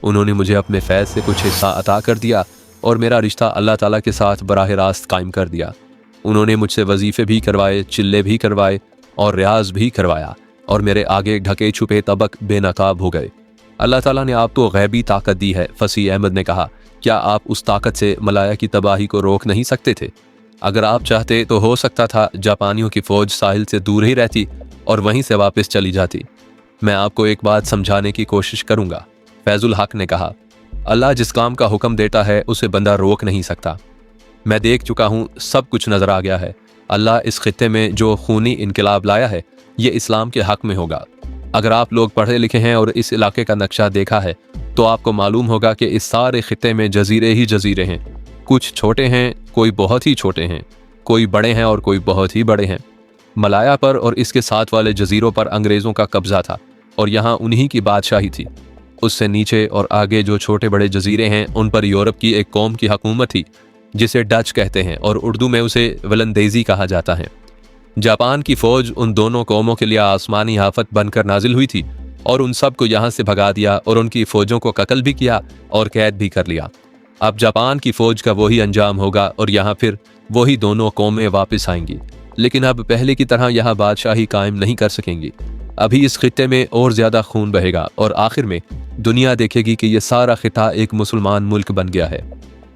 उन्होंने मुझे अपने फैज़ से कुछ हिस्सा अता कर दिया और मेरा रिश्ता अल्लाह ताला के साथ बराह रास्त कायम कर दिया। उन्होंने मुझसे वजीफ़े भी करवाए, चिल्ले भी करवाए और रियाज भी करवाया और मेरे आगे ढके छुपे तबक बेनकाब हो गए। अल्लाह ताला ने आप तो गैबी ताकत दी है। फसी अहमद ने कहा, क्या आप उस ताकत से मलाया की तबाही को रोक नहीं सकते थे? अगर आप चाहते तो हो सकता था जापानियों की फ़ौज साहिल से दूर ही रहती और वहीं से वापस चली जाती। मैं आपको एक बात समझाने की कोशिश करूँगा। फैजुल हक ने कहा, अल्लाह जिस काम का हुक्म देता है उसे बंदा रोक नहीं सकता। मैं देख चुका हूँ, सब कुछ नज़र आ गया है। अल्लाह इस खित्ते में जो खूनी इनकलाब लाया है ये इस्लाम के हक में होगा। अगर आप लोग पढ़े लिखे हैं और इस इलाके का नक्शा देखा है तो आपको मालूम होगा कि इस सारे खित्ते में जजीरे ही जजीरे हैं। कुछ छोटे हैं, कोई बहुत ही छोटे हैं, कोई बड़े हैं और कोई बहुत ही बड़े हैं। मलाया पर और इसके साथ वाले जजीरों पर अंग्रेज़ों का कब्जा था और यहाँ उन्हीं की बादशाही थी। उससे नीचे और आगे जो छोटे बड़े जजीरे हैं उन पर यूरोप की एक कौम की हुकूमत थी जिसे डच कहते हैं और उर्दू में उसे वलंदेजी कहा जाता है। जापान की फ़ौज उन दोनों कौमों के लिए आसमानी आफत बनकर नाजिल हुई थी और उन सब को यहाँ से भगा दिया और उनकी फ़ौजों को कत्ल भी किया और कैद भी कर लिया। अब जापान की फ़ौज का वही अंजाम होगा और यहाँ फिर वही दोनों कौमें वापस आएंगी, लेकिन अब पहले की तरह यहाँ बादशाही कायम नहीं कर सकेंगी। अभी इस खित्ते में और ज़्यादा खून बहेगा और आखिर में दुनिया देखेगी कि यह सारा खिता एक मुसलमान मुल्क बन गया है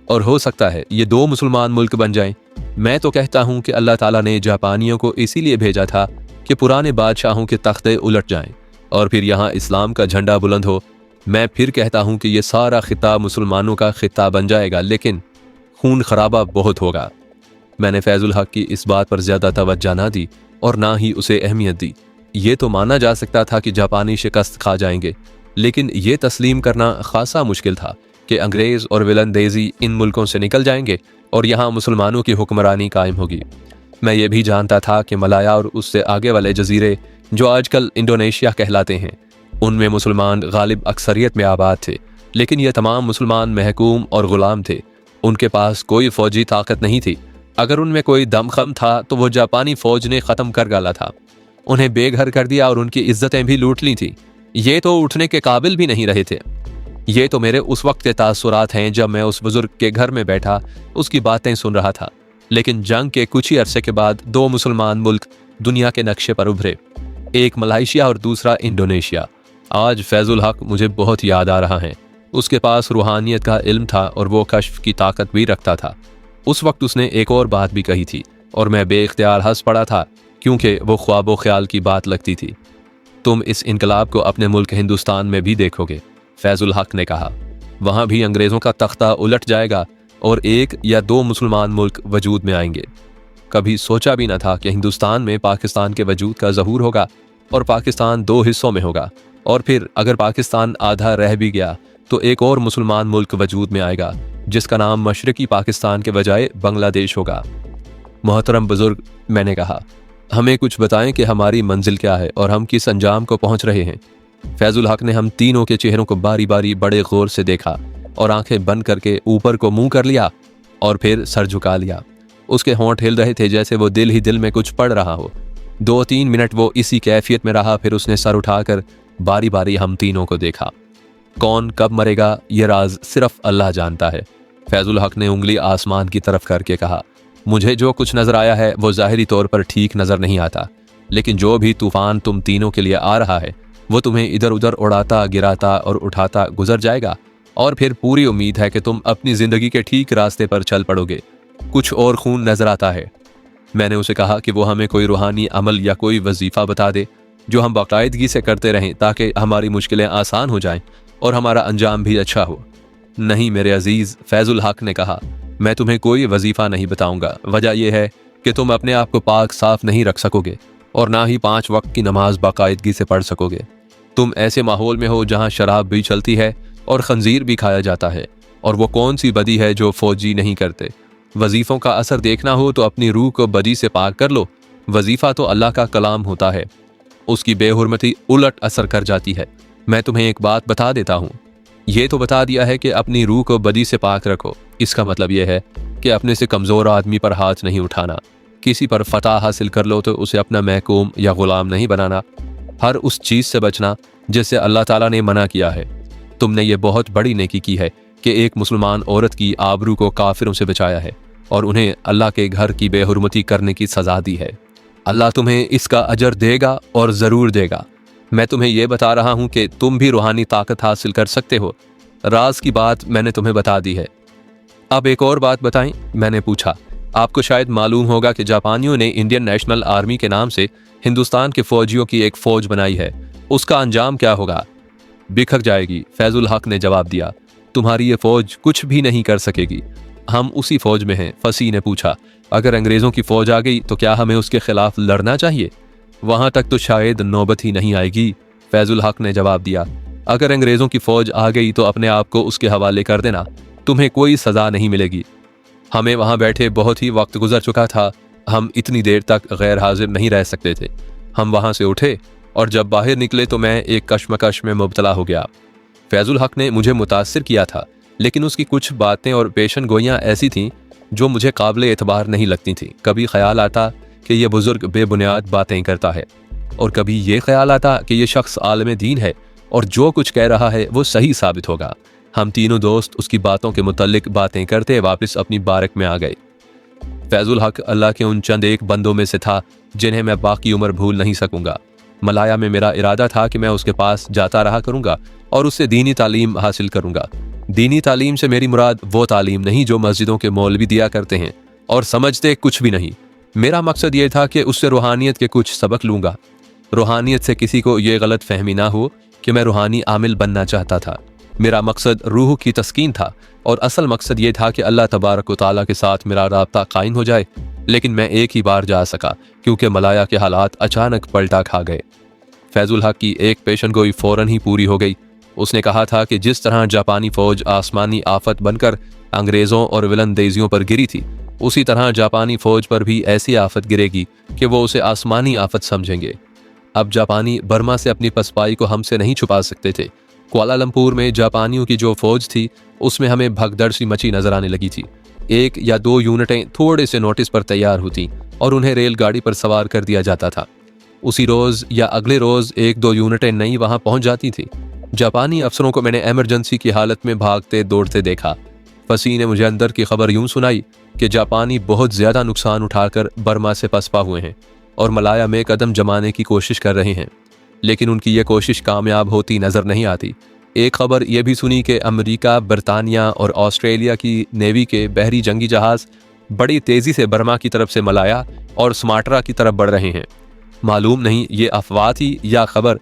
और हो सकता है ये 2 मुसलमान मुल्क बन जाएं। मैं तो कहता हूँ कि अल्लाह ताला ने जापानियों को इसीलिए भेजा था कि पुराने बादशाहों के तख्ते उलट जाएं और फिर यहाँ इस्लाम का झंडा बुलंद हो। मैं फिर कहता हूँ कि ये सारा खिता मुसलमानों का खिता बन जाएगा, लेकिन खून खराबा बहुत होगा। मैंने फैजुल हक की इस बात पर ज़्यादा तवज्जो ना दी और ना ही उसे अहमियत दी। ये तो माना जा सकता था कि जापानी शिकस्त खा जाएंगे, लेकिन ये तस्लीम करना खासा मुश्किल था कि अंग्रेज़ और वलंदेजी इन मुल्कों से निकल जाएंगे और यहाँ मुसलमानों की हुक्मरानी कायम होगी। मैं ये भी जानता था कि मलाया और उससे आगे वाले जजीरे जो आजकल इंडोनेशिया कहलाते हैं उनमें मुसलमान गालिब अक्सरियत में आबाद थे, लेकिन ये तमाम मुसलमान महकूम और ग़ुलाम थे। उनके पास कोई फ़ौजी ताकत नहीं थी। अगर उनमें कोई दमखम था तो वो जापानी फ़ौज ने ख़त्म कर डाला था, उन्हें बेघर कर दिया और उनकी इज्जतें भी लूट ली थी। ये तो उठने के काबिल भी नहीं रहे थे। ये तो मेरे उस वक्त के तासुरात हैं जब मैं उस बुजुर्ग के घर में बैठा उसकी बातें सुन रहा था। लेकिन जंग के कुछ ही अरसे के बाद 2 मुसलमान मुल्क दुनिया के नक्शे पर उभरे, एक मलाइशिया और दूसरा इंडोनेशिया। आज फैजुल हक मुझे बहुत याद आ रहा है। उसके पास रूहानियत का इल्म था और वो कश्फ की ताकत भी रखता था। उस वक्त उसने एक और बात भी कही थी और मैं बेख्तियार हंस पड़ा था क्योंकि वो ख्वाब व ख्याल की बात लगती थी। तुम इस इनकलाब को अपने मुल्क हिंदुस्तान में भी देखोगे, फैजुल हक ने कहा। वहाँ भी अंग्रेज़ों का तख्ता उलट जाएगा और 1 या 2 मुसलमान मुल्क वजूद में आएंगे। कभी सोचा भी न था कि हिंदुस्तान में पाकिस्तान के वजूद का ज़हूर होगा और पाकिस्तान 2 हिस्सों में होगा, और फिर अगर पाकिस्तान आधा रह भी गया तो एक और मुसलमान मुल्क वजूद में आएगा जिसका नाम मशरकी पाकिस्तान के बजाय बांग्लादेश होगा। मोहतरम बुजुर्ग, मैंने कहा, हमें कुछ बताएं कि हमारी मंजिल क्या है और हम किस अंजाम को पहुंच रहे हैं। फैजुल हक ने हम तीनों के चेहरों को बारी बारी बड़े गौर से देखा और आंखें बंद करके ऊपर को मुंह कर लिया और फिर सर झुका लिया। उसके होंठ हिल रहे थे जैसे वो दिल ही दिल में कुछ पढ़ रहा हो। 2-3 मिनट वो इसी कैफियत में रहा, फिर उसने सर उठाकर बारी बारी हम तीनों को देखा। कौन कब मरेगा ये राज सिर्फ अल्लाह जानता है। फैजुल हक ने उंगली आसमान की तरफ करके कहा, मुझे जो कुछ नजर आया है वो ज़ाहिरी तौर पर ठीक नजर नहीं आता, लेकिन जो भी तूफान तुम तीनों के लिए आ रहा है वो तुम्हें इधर उधर उड़ाता गिराता और उठाता गुजर जाएगा और फिर पूरी उम्मीद है कि तुम अपनी ज़िंदगी के ठीक रास्ते पर चल पड़ोगे। कुछ और खून नजर आता है। मैंने उसे कहा कि वो हमें कोई रूहानी अमल या कोई वजीफ़ा बता दे जो हम बाकायदगी से करते रहें ताकि हमारी मुश्किलें आसान हो जाएं और हमारा अंजाम भी अच्छा हो। नहीं मेरे अजीज़, फैजुल हक ने कहा, मैं तुम्हें कोई वजीफ़ा नहीं बताऊंगा। वजह यह है कि तुम अपने आप को पाक साफ नहीं रख सकोगे और ना ही 5 वक्त की नमाज बाकायदगी से पढ़ सकोगे। तुम ऐसे माहौल में हो जहाँ शराब भी चलती है और खंजीर भी खाया जाता है, और वो कौन सी बदी है जो फौजी नहीं करते। वजीफ़ों का असर देखना हो तो अपनी रूह को बदी से पाक कर लो। वजीफ़ा तो अल्लाह का कलाम होता है, उसकी बेहुरमती उलट असर कर जाती है। मैं तुम्हें एक बात बता देता हूँ, ये तो बता दिया है कि अपनी रूह को बदी से पाक रखो। इसका मतलब यह है कि अपने से कमज़ोर आदमी पर हाथ नहीं उठाना, किसी पर फतह हासिल कर लो तो उसे अपना महकूम या ग़ुलाम नहीं बनाना, हर उस चीज़ से बचना जिससे अल्लाह ताला ने मना किया है। तुमने ये बहुत बड़ी नेकी की है कि एक मुसलमान औरत की आबरू को काफिरों से बचाया है और उन्हें अल्लाह के घर की बेहुरमती करने की सजा दी है। अल्लाह तुम्हें इसका अजर देगा और ज़रूर देगा। मैं तुम्हें यह बता रहा हूँ कि तुम भी रूहानी ताकत हासिल कर सकते हो। राज की बात मैंने तुम्हें बता दी है। अब एक और बात बताएं, मैंने पूछा। आपको शायद मालूम होगा कि जापानियों ने इंडियन नेशनल आर्मी के नाम से हिंदुस्तान के फौजियों की एक फौज बनाई है। उसका अंजाम क्या होगा? बिखर जाएगी, फैजुल हक ने जवाब दिया। तुम्हारी ये फौज कुछ भी नहीं कर सकेगी। हम उसी फौज में हैं, फसी ने पूछा। अगर अंग्रेजों की फौज आ गई तो क्या हमें उसके खिलाफ लड़ना चाहिए? वहां तक तो शायद नौबत ही नहीं आएगी, फैजुल हक ने जवाब दिया। अगर अंग्रेजों की फौज आ गई तो अपने आप को उसके हवाले कर देना, तुम्हें कोई सजा नहीं मिलेगी। हमें वहां बैठे बहुत ही वक्त गुजर चुका था। हम इतनी देर तक गैर हाजिर नहीं रह सकते थे। हम वहां से उठे और जब बाहर निकले तो मैं एक कश्मकश में मुब्तला हो गया। फैजुल हक ने मुझे मुतासिर किया था, लेकिन उसकी कुछ बातें और पेशन गोइयाँ ऐसी थीं जो मुझे काबिल एतबार नहीं लगती थीं। कभी ख्याल आता कि यह बुजुर्ग बेबुनियाद बातें करता है और कभी ये ख्याल आता कि यह शख्स आलम दीन है और जो कुछ कह रहा है वो सही साबित होगा। हम तीनों दोस्त उसकी बातों के मुतल्लिक बातें करते वापस अपनी बारक में आ गए। फैजुल हक अल्लाह के उन चंद एक बंदों में से था जिन्हें मैं बाकी उम्र भूल नहीं सकूंगा। मलाया में मेरा इरादा था कि मैं उसके पास जाता रहा करूंगा और उससे दीनी तालीम हासिल करूंगा। दीनी तालीम से मेरी मुराद वो तालीम नहीं जो मस्जिदों के मौलवी दिया करते हैं और समझते कुछ भी नहीं। मेरा मकसद ये था कि उससे रूहानियत के कुछ सबक लूंगा। रूहानियत से किसी को ये गलत फहमी ना हो कि मैं रूहानी आमिल बनना चाहता था। मेरा मकसद रूह की तस्कीन था और असल मकसद ये था कि अल्लाह तबारक व तआला के साथ मेरा राब्ता कायम हो जाए। लेकिन मैं एक ही बार जा सका क्योंकि मलाया के हालात अचानक पलटा खा गए। फैजुल हक की एक पेशन गोई फौरन ही पूरी हो गई। उसने कहा था कि जिस तरह जापानी फौज आसमानी आफत बनकर अंग्रेज़ों और विलंदेजियों पर गिरी थी, उसी तरह जापानी फौज पर भी ऐसी आफत गिरेगी कि वो उसे आसमानी आफत समझेंगे। अब जापानी बर्मा से अपनी पसपाई को हमसे नहीं छुपा सकते थे। कुआलालंपुर में जापानियों की जो फौज थी उसमें हमें भगदड़ सी मची नजर आने लगी थी। 1 या 2 यूनिटें थोड़े से नोटिस पर तैयार होती और उन्हें रेलगाड़ी पर सवार कर दिया जाता था। उसी रोज या अगले रोज 1-2 यूनिटें नई वहां पहुंच जाती थी। जापानी अफसरों को मैंने इमरजेंसी की हालत में भागते दौड़ते देखा। फसी ने मुझे अंदर की खबर यूं सुनाई कि जापानी बहुत ज्यादा नुकसान उठाकर बर्मा से पसपा हुए हैं और मलाया में कदम जमाने की कोशिश कर रहे हैं, लेकिन उनकी यह कोशिश कामयाब होती नजर नहीं आती। एक खबर यह भी सुनी कि अमेरिका, बरतानिया और ऑस्ट्रेलिया की नेवी के बहरी जंगी जहाज बड़ी तेजी से बर्मा की तरफ से मलाया और सुमाट्रा की तरफ बढ़ रहे हैं। मालूम नहीं ये अफवाह थी या खबर,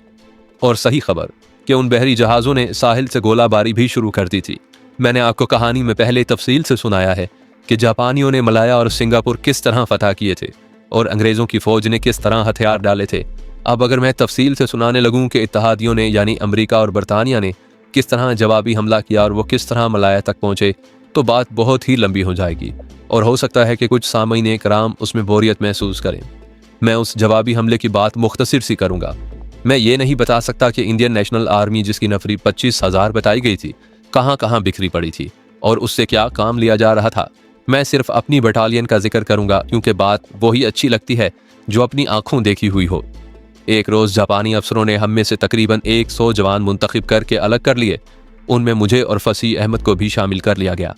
और सही खबर कि उन बहरी जहाज़ों ने साहिल से गोलाबारी भी शुरू कर दी थी। मैंने आपको कहानी में पहले तफसील से सुनाया है कि जापानियों ने मलाया और सिंगापुर किस तरह फतह किए थे और अंग्रेज़ों की फ़ौज ने किस तरह हथियार डाले थे। अब अगर मैं तफसील से सुनाने लगूं कि इत्तहादियों ने यानी अमेरिका और बरतानिया ने किस तरह जवाबी हमला किया और वो किस तरह मलाया तक पहुंचे, तो बात बहुत ही लंबी हो जाएगी और हो सकता है कि कुछ सामीन कराम उसमें बोरियत महसूस करें। मैं उस जवाबी हमले की बात मुख्तसर सी करूंगा। मैं ये नहीं बता सकता कि इंडियन नेशनल आर्मी जिसकी नफरी 25,000 बताई गई थी कहाँ कहाँ बिखरी पड़ी थी और उससे क्या काम लिया जा रहा था। मैं सिर्फ अपनी बटालियन का जिक्र करूंगा क्योंकि बात वही अच्छी लगती है जो अपनी आंखों देखी हुई हो। एक रोज़ जापानी अफसरों ने हम में से तकरीबन 100 जवान मुंतखब करके अलग कर लिए। उनमें मुझे और फसी अहमद को भी शामिल कर लिया गया।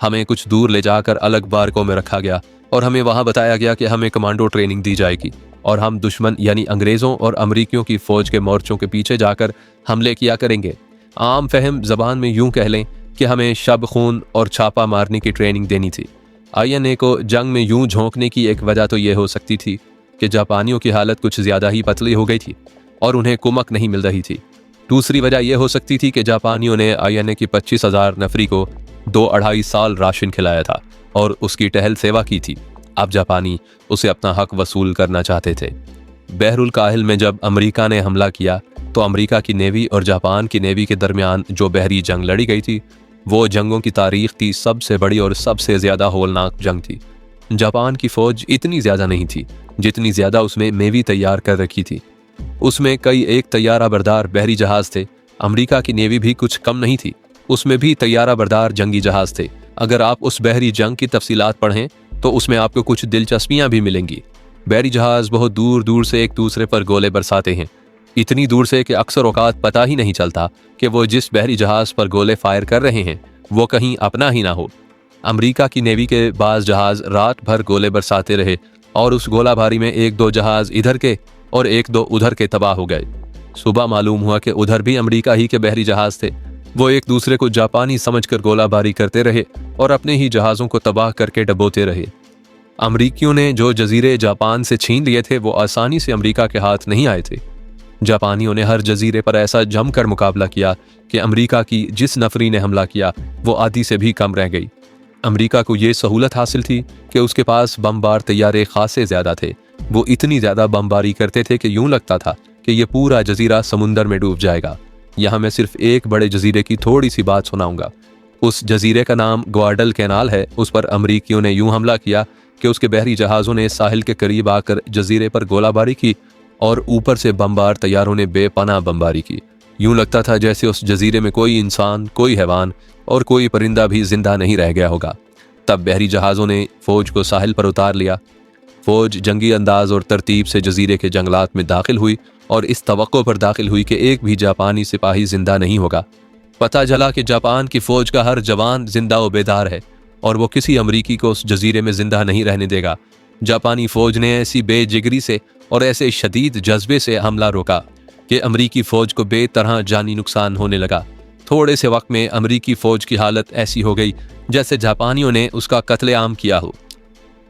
हमें कुछ दूर ले जाकर अलग बारकों में रखा गया और हमें वहाँ बताया गया कि हमें कमांडो ट्रेनिंग दी जाएगी और हम दुश्मन यानी अंग्रेज़ों और अमरीकियों की फ़ौज के मोर्चों के पीछे जाकर हमले किया करेंगे। आम फहम ज़बान में यूँ कह लें कि हमें शब खून और छापा मारने की ट्रेनिंग देनी थी। INA को जंग में यूँ झोंकने की एक वजह तो ये हो सकती थी कि जापानियों की हालत कुछ ज़्यादा ही पतली हो गई थी और उन्हें कुमक नहीं मिल रही थी। दूसरी वजह यह हो सकती थी कि जापानियों ने INA की 25,000 नफरी को 2-2.5 साल राशन खिलाया था और उसकी टहल सेवा की थी। अब जापानी उसे अपना हक वसूल करना चाहते थे। बहरुल काहिल में जब अमेरिका ने हमला किया तो अमेरिका की नेवी और जापान की नेवी के दरमियान जो बहरी जंग लड़ी गई थी वो जंगों की तारीख की सबसे बड़ी और सबसे ज़्यादा होलनाक जंग थी। जापान की फ़ौज इतनी ज़्यादा नहीं थी जितनी ज़्यादा उसमें नेवी तैयार कर रखी थी। उसमें कई एक तैयारा बरदार बहरी जहाज़ थे। अमेरिका की नेवी भी कुछ कम नहीं थी, उसमें भी तैयारा बरदार जंगी जहाज़ थे। अगर आप उस बहरी जंग की तफसीलात पढ़ें तो उसमें आपको कुछ दिलचस्पियां भी मिलेंगी। बहरी जहाज़ बहुत दूर दूर से एक दूसरे पर गोले बरसाते हैं इतनी दूर से कि अक्सर औकात पता ही नहीं चलता कि वो जिस बहरी जहाज पर गोले फायर कर रहे हैं वो कहीं अपना ही ना हो। अमेरिका की नेवी के बाज जहाज रात भर गोले बरसाते रहे और उस गोलाबारी में एक दो जहाज इधर के और एक दो उधर के तबाह हो गए। सुबह मालूम हुआ कि उधर भी अमेरिका ही के बहरी जहाज थे। वो एक दूसरे को जापानी समझकर गोलाबारी करते रहे और अपने ही जहाज़ों को तबाह करके डबोते रहे। अमरीकियों ने जो जजीरे जापान से छीन लिए थे वो आसानी से अमेरिका के हाथ नहीं आए थे। जापानियों ने हर जजीरे पर ऐसा जमकर मुकाबला किया कि अमेरिका की जिस नफरी ने हमला किया वो आधी से भी कम रह गई। अमेरिका को ये सहूलत हासिल थी कि उसके पास बमबार तैयारे खासे ज़्यादा थे। वो इतनी ज़्यादा बमबारी करते थे कि यूं लगता था कि ये पूरा जजीरा समुंदर में डूब जाएगा। यहाँ मैं सिर्फ एक बड़े जजीरे की थोड़ी सी बात सुनाऊंगा। उस जजीरे का नाम ग्वाडल कैनाल है। उस पर अमरीकियों ने यूं हमला किया कि उसके बहरी जहाज़ों ने साहिल के करीब आकर जजीरे पर गोलाबारी की और ऊपर से बमबार तैयारों ने बेपनाह बमबारी की। यूं लगता था जैसे उस जजीरे में कोई इंसान, कोई हैवान और कोई परिंदा भी जिंदा नहीं रह गया होगा। तब बहरी जहाज़ों ने फौज को साहिल पर उतार लिया। फौज जंगी अंदाज और तरतीब से जजीरे के जंगलात में दाखिल हुई और इस तवक्को पर दाखिल हुई कि एक भी जापानी सिपाही जिंदा नहीं होगा। पता चला कि जापान की फौज का हर जवान जिंदा व बेदार है और वो किसी अमरीकी को उस जजीरे में जिंदा नहीं रहने देगा। जापानी फौज ने ऐसी बेजिगरी से और ऐसे शदीद जज्बे से हमला रोका कि अमरीकी फौज को बेतरह जानी नुकसान होने लगा। थोड़े से वक्त में अमरीकी फौज की हालत ऐसी हो गई जैसे जापानियों ने उसका कत्लेआम किया हो।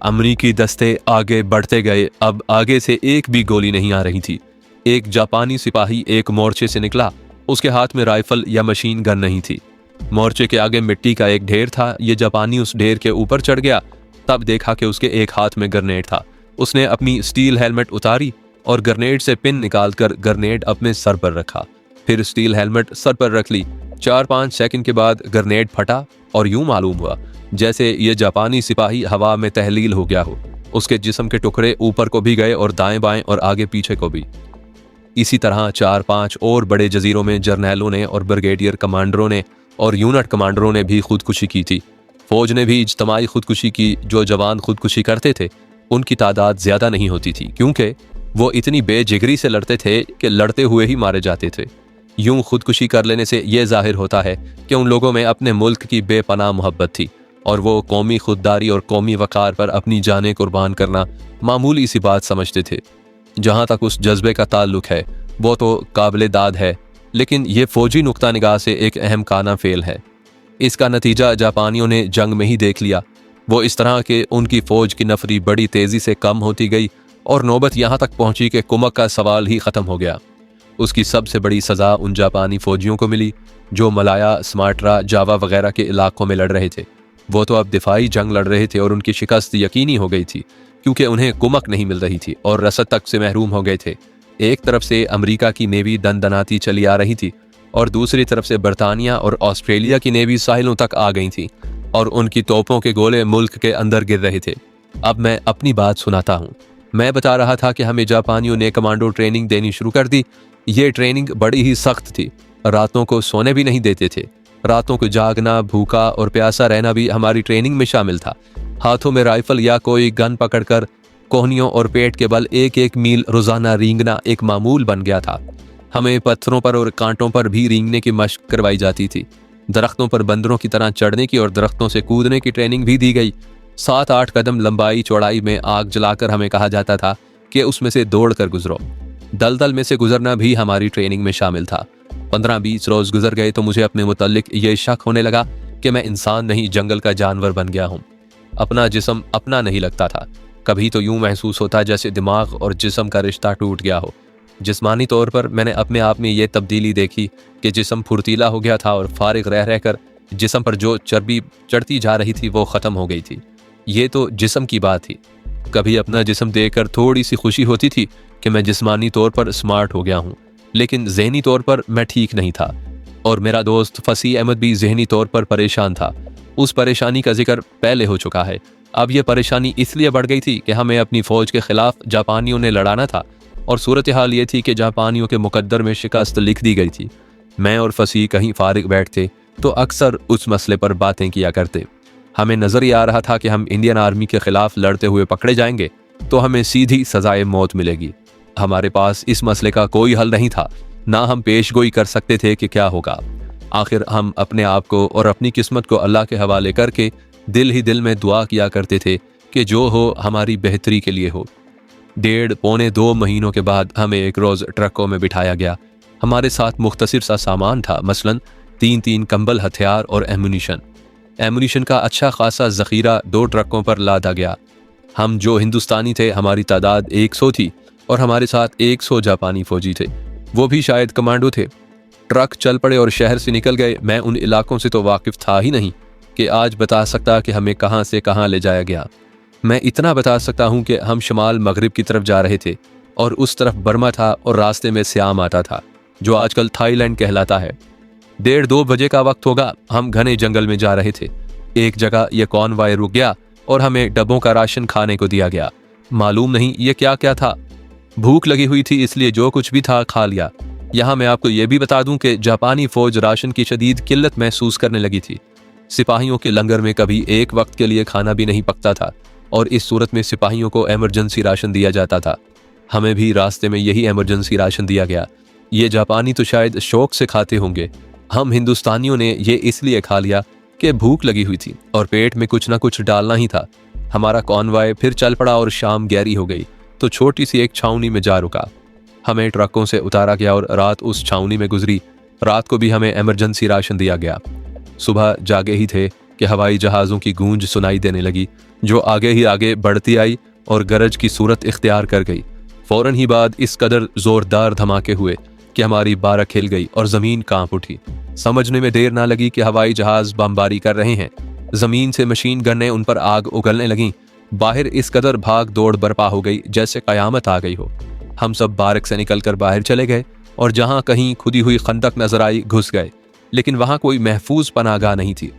अमरीकी दस्ते आगे बढ़ते गए। अब आगे से एक भी गोली नहीं आ रही थी। एक जापानी सिपाही एक मोर्चे से निकला। उसके हाथ में राइफल या मशीन गन नहीं थी। मोर्चे के आगे मिट्टी का एक ढेर था। ये जापानी उस ढेर के ऊपर चढ़ गया। तब देखा कि उसके एक हाथ में ग्रेनेड था। उसने अपनी स्टील हेलमेट उतारी और ग्रेनेड से पिन निकालकर ग्रेनेड अपने सर पर रखा। फिर स्टील हेलमेट सर पर रख ली। 4-5 सेकंड के बाद ग्रेनेड फटा और यूं मालूम हुआ जैसे ये जापानी सिपाही हवा में तहलील हो गया हो। उसके जिस्म के टुकड़े ऊपर को भी गए और दाएं बाएं और आगे पीछे को भी। इसी तरह 4-5 और बड़े जजीरों में जर्नैलों ने और ब्रिगेडियर कमांडरों ने और यूनिट कमांडरों ने भी खुदकुशी की थी। फौज ने भी इज्तमाई खुदकुशी की। जो जवान खुदकुशी करते थे उनकी तादाद ज्यादा नहीं होती थी क्योंकि वो इतनी बेजिगरी से लड़ते थे कि लड़ते हुए ही मारे जाते थे। यूं खुदकुशी कर लेने से यह जाहिर होता है कि उन लोगों में अपने मुल्क की बेपनाह मोहब्बत थी और वो कौमी खुददारी और कौमी वक़ार पर अपनी जानें कुर्बान करना मामूली सी बात समझते थे। जहाँ तक उस जज्बे का ताल्लुक है वो तो काबिल दाद है, लेकिन ये फौजी नुक्ता निगाह से एक अहम काना फेल है। इसका नतीजा जापानियों ने जंग में ही देख लिया। वो इस तरह के उनकी फौज की नफरी बड़ी तेज़ी से कम होती गई और नौबत यहाँ तक पहुंची कि कुमक का सवाल ही ख़त्म हो गया। उसकी सबसे बड़ी सज़ा उन जापानी फ़ौजियों को मिली जो मलाया, स्माट्रा, जावा वगैरह के इलाकों में लड़ रहे थे। वो तो अब दिफाई जंग लड़ रहे थे और उनकी शिकस्त यकीनी हो गई थी क्योंकि उन्हें कुमक नहीं मिल रही थी और रसद तक से महरूम हो गए थे। एक तरफ से अमेरिका की नेवी दनदनाती चली आ रही थी और दूसरी तरफ से बरतानिया और ऑस्ट्रेलिया की नेवी साहिलों तक आ गई थी और उनकी तोपों के गोले मुल्क के अंदर गिर रहे थे। अब मैं अपनी बात सुनाता हूँ। मैं बता रहा था कि हमें जापानियों ने कमांडो ट्रेनिंग देनी शुरू कर दी। ये ट्रेनिंग बड़ी ही सख्त थी। रातों को सोने भी नहीं देते थे। रातों को जागना, भूखा और प्यासा रहना भी हमारी ट्रेनिंग में शामिल था। हाथों में राइफल या कोई गन पकड़कर कोहनियों और पेट के बल 1-1 मील रोजाना रेंगना एक मामूल बन गया था। हमें पत्थरों पर और कांटों पर भी रेंगने की मशक करवाई जाती थी। दरख्तों पर बंदरों की तरह चढ़ने की और दरख्तों से कूदने की ट्रेनिंग भी दी गई। 7-8 कदम लंबाई चौड़ाई में आग जलाकर हमें कहा जाता था कि उसमें से दौड़ कर गुजरो। दलदल में से गुजरना भी हमारी ट्रेनिंग में शामिल था। 15-20 रोज गुजर गए तो मुझे अपने मुताल्लिक ये शक होने लगा कि मैं इंसान नहीं, जंगल का जानवर बन गया हूँ। अपना जिस्म अपना नहीं लगता था। कभी तो यूं महसूस होता जैसे दिमाग और जिस्म का रिश्ता टूट गया हो। जिस्मानी तौर पर मैंने अपने आप में ये तब्दीली देखी कि जिस्म फुर्तीला हो गया था और फारिग रह रहकर जिस्म पर जो चर्बी चढ़ती जा रही थी वो ख़त्म हो गई थी। ये तो जिस्म की बात थी। कभी अपना जिस्म देखकर थोड़ी सी खुशी होती थी कि मैं जिस्मानी तौर पर स्मार्ट हो गया हूँ, लेकिन ज़हनी तौर पर मैं ठीक नहीं था। और मेरा दोस्त फसी अहमद भी ज़हनी तौर पर परेशान था। उस परेशानी का जिक्र पहले हो चुका है। अब यह परेशानी इसलिए बढ़ गई थी कि हमें अपनी फ़ौज के ख़िलाफ़ जापानियों ने लड़ाना था और सूरत हाल ये थी कि जापानियों के मुकद्दर में शिकस्त लिख दी गई थी। मैं और फसी कहीं फारिग बैठते तो अक्सर उस मसले पर बातें किया करते। हमें नज़र ही आ रहा था कि हम इंडियन आर्मी के ख़िलाफ़ लड़ते हुए पकड़े जाएंगे तो हमें सीधी सज़ाए मौत मिलेगी। हमारे पास इस मसले का कोई हल नहीं था, ना हम पेशगोई कर सकते थे कि क्या होगा। आखिर हम अपने आप को और अपनी किस्मत को अल्लाह के हवाले करके दिल ही दिल में दुआ किया करते थे कि जो हो हमारी बेहतरी के लिए हो। 1.5-2 महीनों के बाद हमें एक रोज़ ट्रकों में बिठाया गया। हमारे साथ मुख्तसर सा सामान था, मसलन 3-3 कंबल, हथियार और एमुनिशन का अच्छा खासा ज़ख़ीरा 2 ट्रकों पर लादा गया। हम जो हिंदुस्तानी थे, हमारी तादाद 100 थी और हमारे साथ 100 जापानी फ़ौजी थे, वो भी शायद कमांडो थे। ट्रक चल पड़े और शहर से निकल गए। मैं उन इलाकों से तो वाकिफ़ था ही नहीं कि आज बता सकता कि हमें कहाँ से कहाँ ले जाया गया। मैं इतना बता सकता हूँ कि हम शमाल मगरिब की तरफ जा रहे थे और उस तरफ बर्मा था और रास्ते में सियाम आता था, जो आजकल थाईलैंड कहलाता है। 1:30-2 बजे का वक्त होगा। हम घने जंगल में जा रहे थे। एक जगह यह कॉनवॉय रुक गया और हमें डब्बों का राशन खाने को दिया गया। मालूम नहीं ये क्या क्या था। भूख लगी हुई थी, इसलिए जो कुछ भी था खा लिया। यहाँ मैं आपको ये भी बता दूं कि जापानी फौज राशन की शदीद किल्लत महसूस करने लगी थी। सिपाहियों के लंगर में कभी एक वक्त के लिए खाना भी नहीं पकता था और इस सूरत में सिपाहियों को एमरजेंसी राशन दिया जाता था। हमें भी रास्ते में यही एमरजेंसी राशन दिया गया। ये जापानी तो शायद शौक से खाते होंगे, हम हिंदुस्तानियों ने ये इसलिए खा लिया कि भूख लगी हुई थी और पेट में कुछ ना कुछ डालना ही था। हमारा कॉनवॉय फिर चल पड़ा और शाम गहरी हो गई तो छोटी सी एक छावनी में जा रुका। हमें ट्रकों से उतारा गया और रात उस छावनी में गुजरी। रात को भी हमें एमरजेंसी राशन दिया गया। सुबह जागे ही थे कि हवाई जहाज़ों की गूंज सुनाई देने लगी, जो आगे ही आगे बढ़ती आई और गरज की सूरत इख्तियार कर गई। फौरन ही बाद इस कदर जोरदार धमाके हुए कि हमारी बारक हिल गई और ज़मीन कांप उठी। समझने में देर ना लगी कि हवाई जहाज़ बमबारी कर रहे हैं। ज़मीन से मशीन गन्नें उन पर आग उगलने लगीं। बाहर इस कदर भाग दौड़ बर्पा हो गई जैसे क़यामत आ गई हो। हम सब बारक से निकलकर बाहर चले गए और जहाँ कहीं खुदी हुई खंदक नजर आई घुस गए, लेकिन वहाँ कोई महफूज पनाहगाह नहीं थी।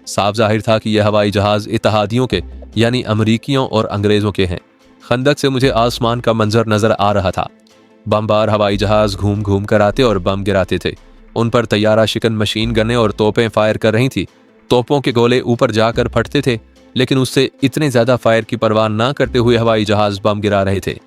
साफ जाहिर था कि यह हवाई जहाज़ इत्तेहादियों के यानी अमरीकियों और अंग्रेज़ों के हैं। खंदक से मुझे आसमान का मंजर नजर आ रहा था। बमबार हवाई जहाज़ घूम घूम कर आते और बम गिराते थे। उन पर तैयारा शिकन मशीन गनें और तोपें फायर कर रही थी। तोपों के गोले ऊपर जाकर फटते थे, लेकिन उससे इतने ज़्यादा फायर की परवाह ना करते हुए हवाई जहाज़ बम गिरा रहे थे।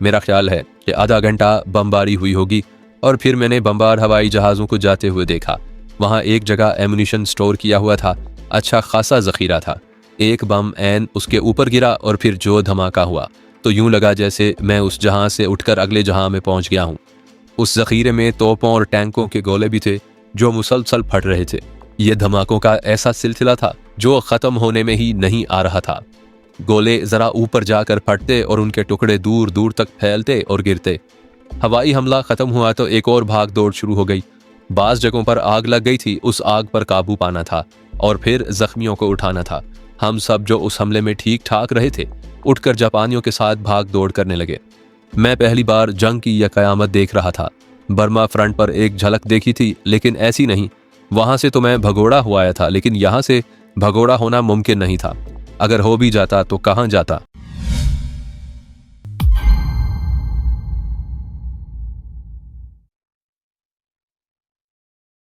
मेरा ख्याल है कि आधा घंटा बमबारी हुई होगी और फिर मैंने बमबार हवाई जहाज़ों को जाते हुए देखा। वहाँ एक जगह एमुनिशन स्टोर किया हुआ था, अच्छा खासा ज़ख़ीरा था। एक बम ऐन उसके ऊपर गिरा और फिर जो धमाका हुआ तो यूं लगा जैसे मैं उस जहां से उठकर अगले जहां में पहुंच गया हूं। उस ज़ख़ीरे में तोपों और टैंकों के गोले भी थे जो मुसलसल फट रहे थे। ये धमाकों का ऐसा सिलसिला था जो ख़त्म होने में ही नहीं आ रहा था। गोले ज़रा ऊपर जाकर फटते और उनके टुकड़े दूर दूर तक फैलते और गिरते। हवाई हमला ख़त्म हुआ तो एक और भाग दौड़ शुरू हो गई। बाज़ जगहों पर आग लग गई थी, उस आग पर काबू पाना था और फिर ज़ख्मियों को उठाना था। हम सब जो उस हमले में ठीक ठाक रहे थे उठकर जापानियों के साथ भाग दौड़ करने लगे। मैं पहली बार जंग की यह क़यामत देख रहा था। बर्मा फ्रंट पर एक झलक देखी थी, लेकिन ऐसी नहीं। वहां से तो मैं भगोड़ा हुआ आया था, लेकिन यहाँ से भगोड़ा होना मुमकिन नहीं था। अगर हो भी जाता तो कहाँ जाता।